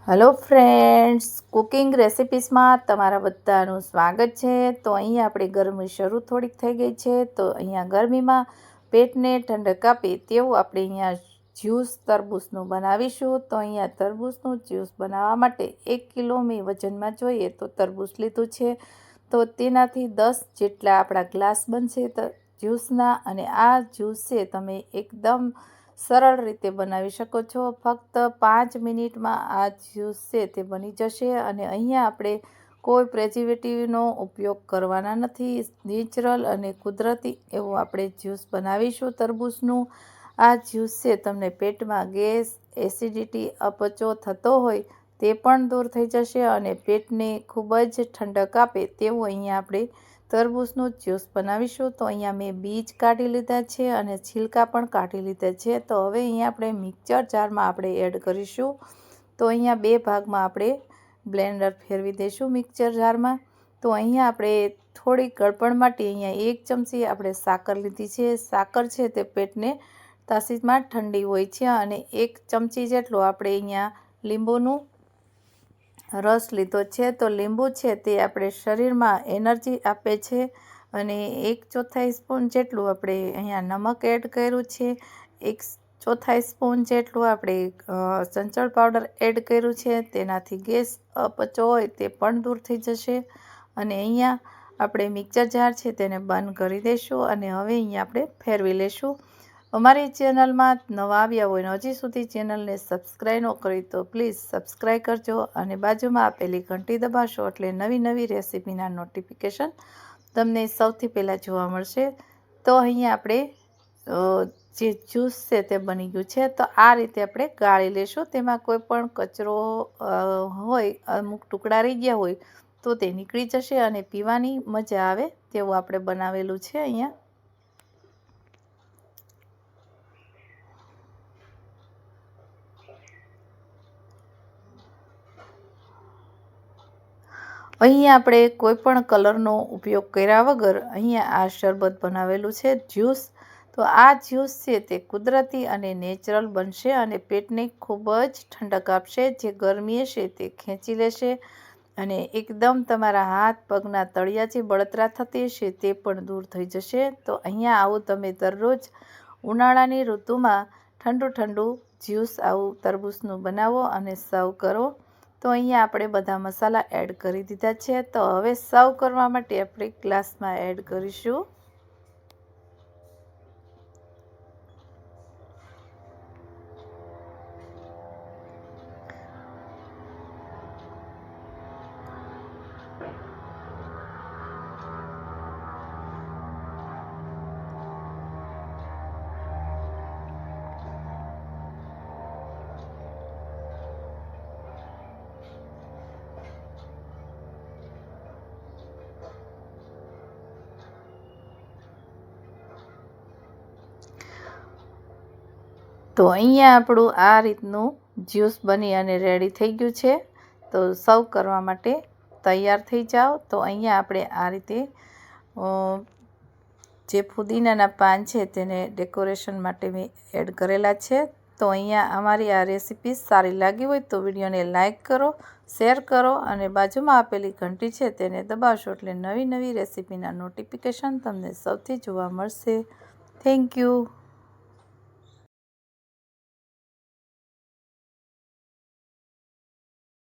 Hello friends, cooking રેસિપીસમાં તમારા બધાનું સ્વાગત છે। તો અહીંયા આપણે ગરમી શરૂ થોડીક થઈ ગઈ છે, તો અહીંયા ગરમીમાં પેટને ઠંડક આપે તેવું આપણે અહીંયા જ્યુસ તરબૂચનું બનાવીશું। તો અહીંયા તરબૂચનું જ્યુસ બનાવવા માટે 1 કિલો મેં વજનમાં જોઈએ તો તરબૂચ લીધું છે, તો તેનાથી 10 જેટલા આપણા ગ્લાસ બનશે જ્યુસના। અને આ જ્યુસ છે તમે એકદમ સરળ રીતે બનાવી શકો છો। ફક્ત 5 મિનિટમાં આ જ્યુસ છે તે બની જશે। અને અહીંયા આપણે કોઈ પ્રિઝર્વેટિવનો ઉપયોગ કરવાના નથી, નેચરલ અને કુદરતી એવું આપણે જ્યુસ બનાવીશું તરબૂચનું। આ જ્યુસ છે તમને પેટમાં ગેસ, એસિડિટી, અપચો થતો હોય તે પણ દૂર થઈ જશે અને પેટને ખૂબ જ ઠંડક આપે તેવું અહીંયા આપણે તરબૂચનું જ્યુસ બનાવીશું। તો અહીંયા મેં બીજ કાઢી લીધા છે અને છિલકા પણ કાઢી લીધા છે। તો હવે અહીંયા આપણે મિક્સર જારમાં આપણે એડ કરીશું। તો અહીંયા 2 ભાગમાં આપણે બ્લેન્ડર ફેરવી દઈશું મિક્સર જારમાં। તો અહીંયા આપણે થોડી ગળપણ માટે અહીંયા 1 ચમચી આપણે સાકર લીધી છે। સાકર છે તે પેટને તાસીરમાં ઠંડી હોય છે અને 1 ચમચી જેટલો આપણે અહીંયા લીંબુનું રસ લીધો છે। તો લીંબુ છે તે આપણે શરીરમાં એનર્જી આપે છે। અને 1/4 સ્પૂન જેટલું આપણે અહીંયા નમક એડ કર્યું છે। 1/4 સ્પૂન જેટલું આપણે સંચળ પાવડર એડ કર્યું છે, તેનાથી ગેસ અપચો હોય તે પણ દૂર થઈ જશે। અને અહીંયા આપણે મિક્સર જાર છે તેને બંધ કરી દઈશું અને હવે અહીંયા આપણે ફેરવી લઈશું। અમારી ચેનલમાં નવા આવ્યા હોય ને હજી સુધી ચેનલને સબસ્ક્રાઈબ ન કરી તો પ્લીઝ સબસ્ક્રાઈબ કરજો અને બાજુમાં આપેલી ઘંટી દબાવશો એટલે નવી રેસિપીના નોટિફિકેશન તમને સૌથી પહેલાં જોવા મળશે। તો અહીંયા આપણે જે જ્યુસ છે તે બની ગયું છે, તો આ રીતે આપણે ગાળી લેશું। તેમાં કોઈ પણ કચરો હોય, અમુક ટુકડા રહી ગયા હોય તો તે નીકળી જશે અને પીવાની મજા આવે તેવું આપણે બનાવેલું છે અહીંયા। અહીંયા આપણે કોઈ પણ કલરનો ઉપયોગ કર્યા વગર અહીંયા આ શરબત બનાવેલું છે જ્યુસ। તો આ જ્યુસ છે તે કુદરતી અને નેચરલ બનશે અને પેટને ખૂબ જ ઠંડક આપશે। જે ગરમી હશે તે ખેંચી લેશે અને એકદમ તમારા હાથ પગના તળિયા જે બળતરા થતી હશે તે પણ દૂર થઈ જશે। તો અહીંયા આવું તમે દરરોજ ઉનાળાની ઋતુમાં ઠંડુ જ્યુસ આવું તરબૂચનું બનાવો અને સર્વ કરો। તો અહીંયા આપણે બધા મસાલા એડ કરી દીધા છે। તો હવે સર્વ કરવા માટે આપણે ગ્લાસમાં એડ કરીશું। તો અહીંયા આપણું આ રીતનું જ્યુસ બની અને રેડી થઈ ગયું છે। તો સર્વ કરવા માટે તૈયાર થઈ જાઓ। તો અહીંયા આપણે આ રીતે જે ફુદીનાના પાન છે તેને ડેકોરેશન માટે મેં એડ કરેલા છે। તો અહીંયા અમારી આ રેસીપી સારી લાગી હોય તો વિડીયોને લાઇક કરો, શેર કરો અને બાજુમાં આપેલી ઘંટી છે તેને દબાવશો એટલે નવી રેસીપીના નોટિફિકેશન તમને સૌથી જોવા મળશે। Thank you.